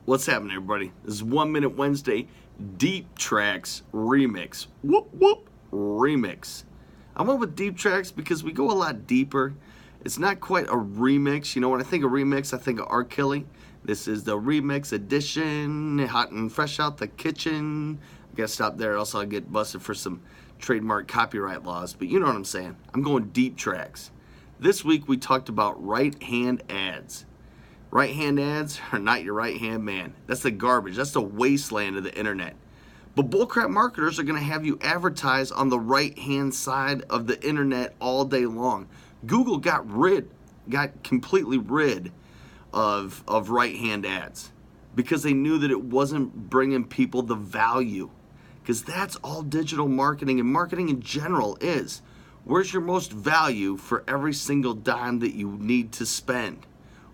What's happening, everybody? This is 1 Minute Wednesday Deep Tracks Remix. Whoop, whoop, remix. I went with Deep Tracks because we go a lot deeper. It's not quite a remix. You know, when I think of remix, I think of R. Kelly. This is the remix edition, hot and fresh out the kitchen. I gotta stop there, else I'll get busted for some trademark copyright laws. But you know what I'm saying. I'm going deep tracks. This week we talked about right-hand ads. Right-hand ads are not your right-hand man. That's the garbage. That's the wasteland of the internet. But bullcrap marketers are going to have you advertise on the right-hand side of the internet all day long. Google got completely rid of right-hand ads because they knew that it wasn't bringing people the value. Because that's all digital marketing and marketing in general is. Where's your most value for every single dime that you need to spend?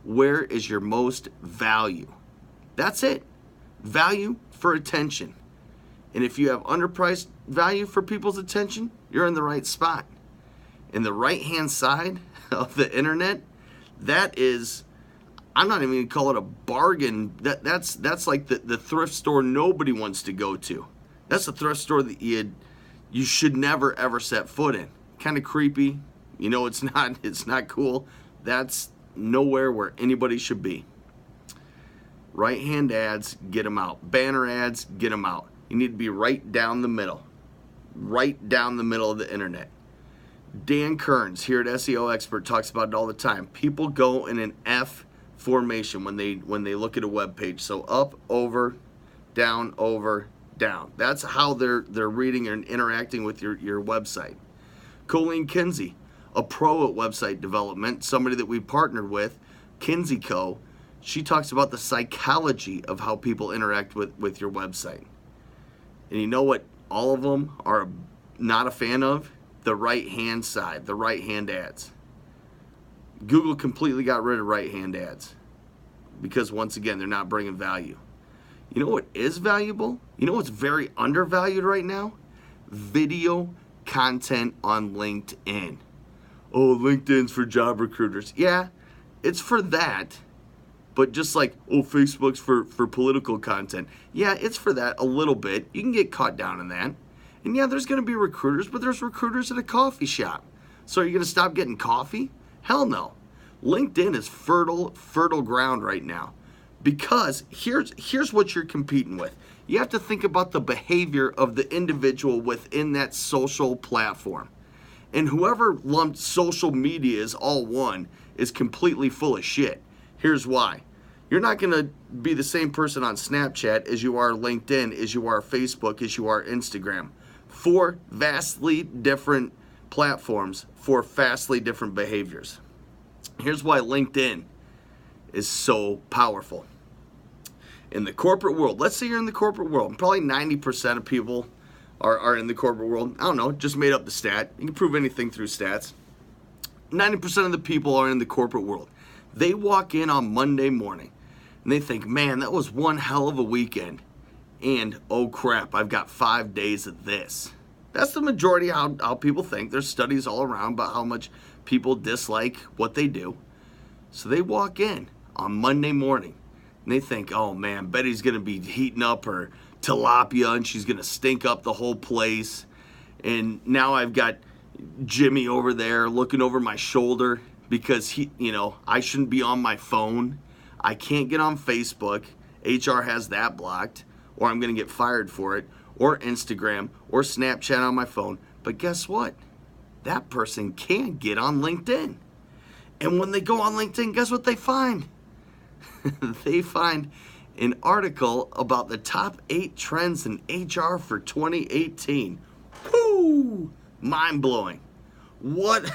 Where is your most value? That's it. Value for attention. And if you have underpriced value for people's attention, you're in the right spot. In the right-hand side of the internet, that is, I'm not even going to call it a bargain. That's like the thrift store nobody wants to go to. That's the thrift store that you should never ever set foot in. Kind of creepy. You know, it's not cool. That's nowhere where anybody should be. Right-hand ads, get them out. Banner ads, get them out. You need to be right down the middle. Right down the middle of the internet. Dan Kearns here at SEO Expert talks about it all the time. People go in an F formation when they look at a web page. So up, over, down, That's how they're reading and interacting with your website. Colleen Kinsey, a pro at website development, somebody that we partnered with, Kinsey Co., she talks about the psychology of how people interact with your website. And you know what all of them are not a fan of? The right-hand side, the right-hand ads. Google completely got rid of right-hand ads because, once again, they're not bringing value. You know what is valuable? You know what's very undervalued right now? Video content on LinkedIn. Oh, LinkedIn's for job recruiters. Yeah, it's for that. But just like, oh, Facebook's for political content. Yeah, it's for that a little bit. You can get caught down in that. And yeah, there's going to be recruiters, but there's recruiters at a coffee shop. So are you going to stop getting coffee? Hell no. LinkedIn is fertile ground right now. Because here's what you're competing with. You have to think about the behavior of the individual within that social platform. And whoever lumped social media as all one is completely full of shit. Here's why. You're not going to be the same person on Snapchat as you are LinkedIn, as you are Facebook, as you are Instagram. Four vastly different platforms for vastly different behaviors. Here's why LinkedIn is so powerful. In the corporate world, let's say you're in the corporate world, probably 90% of people are in the corporate world. I don't know, just made up the stat. You can prove anything through stats. 90% of the people are in the corporate world. They walk in on Monday morning and they think, man, that was one hell of a weekend. And, oh crap, I've got 5 days of this. That's the majority of how people think. There's studies all around about how much people dislike what they do. So they walk in on Monday morning and they think, oh man, Betty's going to be heating up her tilapia and she's going to stink up the whole place. And now I've got Jimmy over there looking over my shoulder because I shouldn't be on my phone. I can't get on Facebook. HR has that blocked, or I'm going to get fired for it, or Instagram, or Snapchat on my phone. But guess what? That person can get on LinkedIn. And when they go on LinkedIn, guess what they find? They find an article about the top 8 trends in HR for 2018. Woo! Mind-blowing. What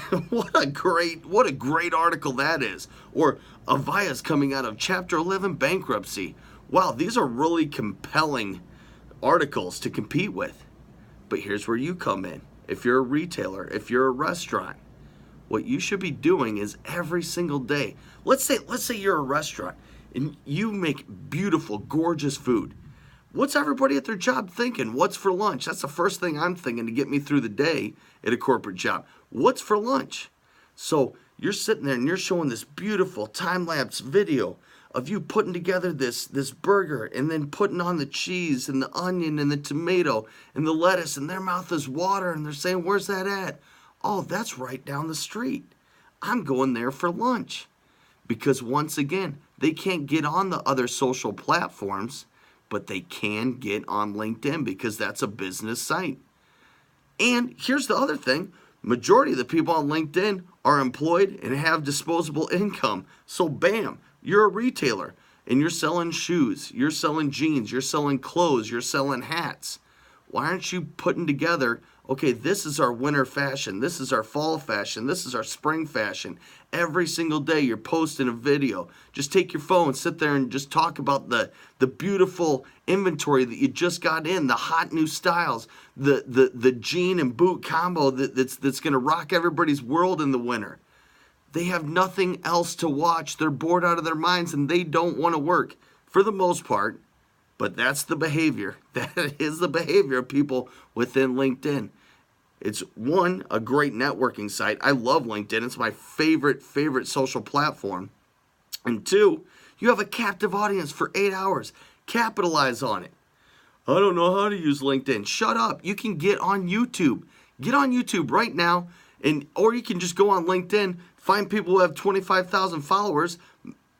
a great article that is. Or Avaya's coming out of Chapter 11 bankruptcy. Wow, these are really compelling articles to compete with. But here's where you come in. If you're a retailer, if you're a restaurant, what you should be doing is every single day. Let's say you're a restaurant and you make beautiful, gorgeous food. What's everybody at their job thinking? What's for lunch? That's the first thing I'm thinking to get me through the day at a corporate job. What's for lunch? So you're sitting there and you're showing this beautiful time-lapse video of you putting together this burger and then putting on the cheese and the onion and the tomato and the lettuce, and their mouth is watering and they're saying, where's that at? Oh, that's right down the street. I'm going there for lunch. Because once again, they can't get on the other social platforms, but they can get on LinkedIn because that's a business site. And here's the other thing. Majority of the people on LinkedIn are employed and have disposable income. So bam, you're a retailer and you're selling shoes, you're selling jeans, you're selling clothes, you're selling hats. Why aren't you putting together, okay, this is our winter fashion, this is our fall fashion, this is our spring fashion. Every single day you're posting a video. Just take your phone, sit there and just talk about the beautiful inventory that you just got in, the hot new styles, the jean and boot combo that's going to rock everybody's world in the winter. They have nothing else to watch. They're bored out of their minds and they don't want to work for the most part. But that's the behavior. That is the behavior of people within LinkedIn. It's one, a great networking site. I love LinkedIn. It's my favorite social platform. And two, you have a captive audience for 8 hours. Capitalize on it. I don't know how to use LinkedIn. Shut up. You can get on YouTube. Get on YouTube right now, or you can just go on LinkedIn, find people who have 25,000 followers,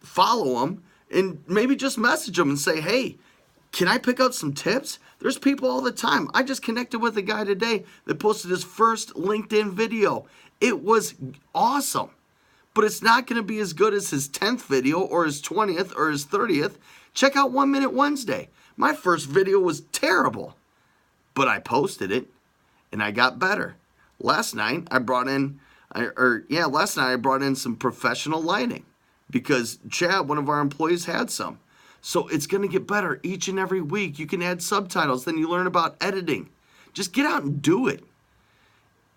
follow them, and maybe just message them and say, hey, can I pick out some tips? There's people all the time. I just connected with a guy today that posted his first LinkedIn video. It was awesome, but it's not going to be as good as his 10th video or his 20th or his 30th. Check out 1 Minute Wednesday. My first video was terrible, but I posted it and I got better. Last night I brought in some professional lighting because Chad, one of our employees, had some. So it's going to get better each and every week. You can add subtitles. Then you learn about editing. Just get out and do it.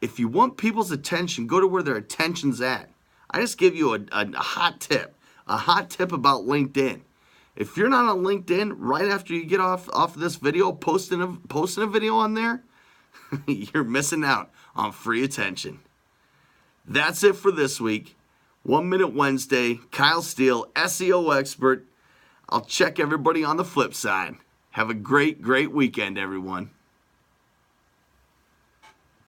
If you want people's attention, go to where their attention's at. I just give you a hot tip about LinkedIn. If you're not on LinkedIn, right after you get off this video, posting a video on there, you're missing out on free attention. That's it for this week. 1 Minute Wednesday. Kyle Steele, SEO expert. I'll check everybody on the flip side. Have a great weekend, everyone.